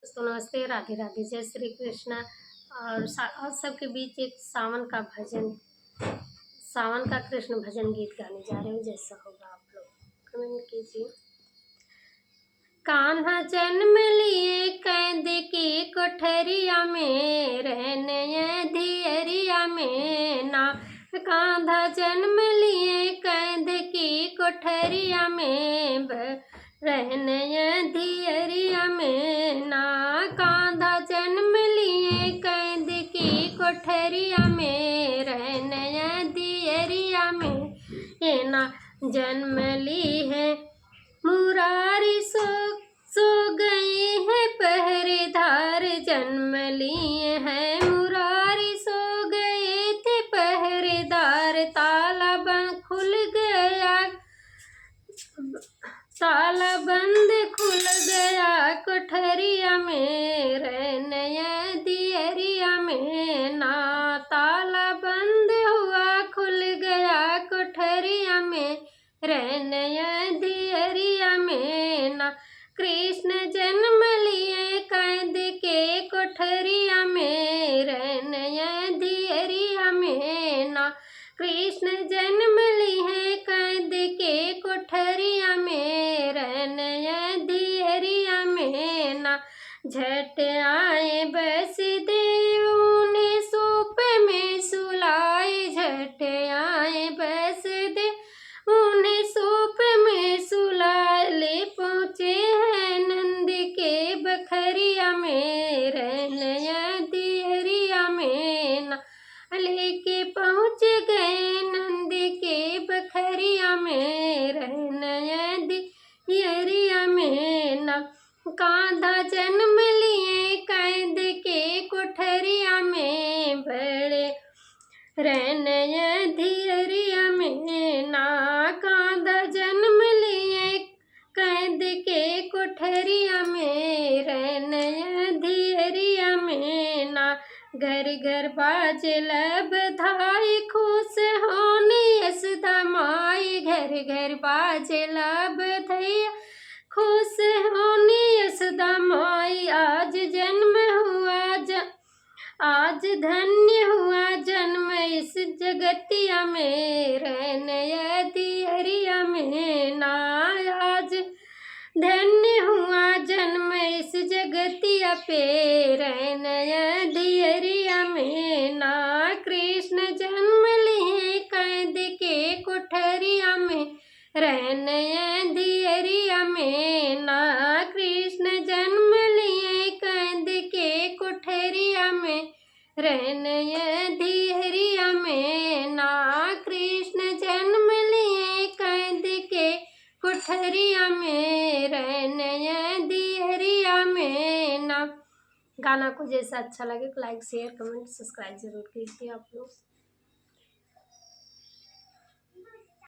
दोस्तों नमस्ते, राधे राधे, जय श्री कृष्णा। और सबके बीच एक सावन का भजन, सावन का कृष्ण भजन गीत गाने जा रहे हूँ। जैसा होगा आप लोग कमेंट कीजिए। कान्हा जन्म लिए कैद की कोठरिया में, रहने धियरिया में ना। कान्हा जन्म लिए कैद की कोठरिया में, रहने धियरिया में ना। कान्हा जन्म लिए कैद की कोठरिया में, रहने धियरिया में ये ना। जन्म ली है मुरारी सो गए हैं पहरेदार, जन्म लिए हैं मुरारी सो गए थे पहरेदार। ताला बंद खुल गया, ताला बंद खुल गया कोठरिया में, रहने दियरिया में ना। ताला बंद हुआ खुल गया कोठरिया में, रहने दियरिया में ना। कृष्ण जन्म लिए कैद के कोठरिया में, रहने दियरिया में ना। कृष्ण जन्म लिए कैद के कोठरिया में, रहने दियरिया में ना। झट आए बस देव ने सूप में सुलाए, झट आए बस देव उन्हें सूप में सुला ले। पहुँचे हैं नंद के बखरिया में, रहने दियरिया में ना। लेके पहुँच गए नंद के बखरिया में, रहने दियरिया में ना। कान्हा जन्म लिए कैद के कोठरिया में, बड़े रहने धियरिया में ना। कान्हा जन्म लिए कैद के कोठरिया में, रहने धियरिया में ना। घर घर बाजे बधाई, खुश होनी यशोदा माई। घर घर बाजे बधाई, खुश होनी यशोदा माई। आज जन्म हुआ आज धन्य हुआ जन्म इस जगतिया में, रहने दियरिया में ना। आज धन्य हुआ जन्म इस जगतिया पे, रहने दियरिया में ना। कृष्ण जन्म लिए कैद के कोठरिया में, रहने दियरिया में ना। कृष्ण जन्म लिए कैद के कोठरिया में, रहने धियरिया में ना। कृष्ण जन्म लिए कैद के कोठरिया में, रहने धियरिया में ना। गाना को जैसा अच्छा लगे तो लाइक शेयर कमेंट सब्सक्राइब जरूर कीजिए आप लोग।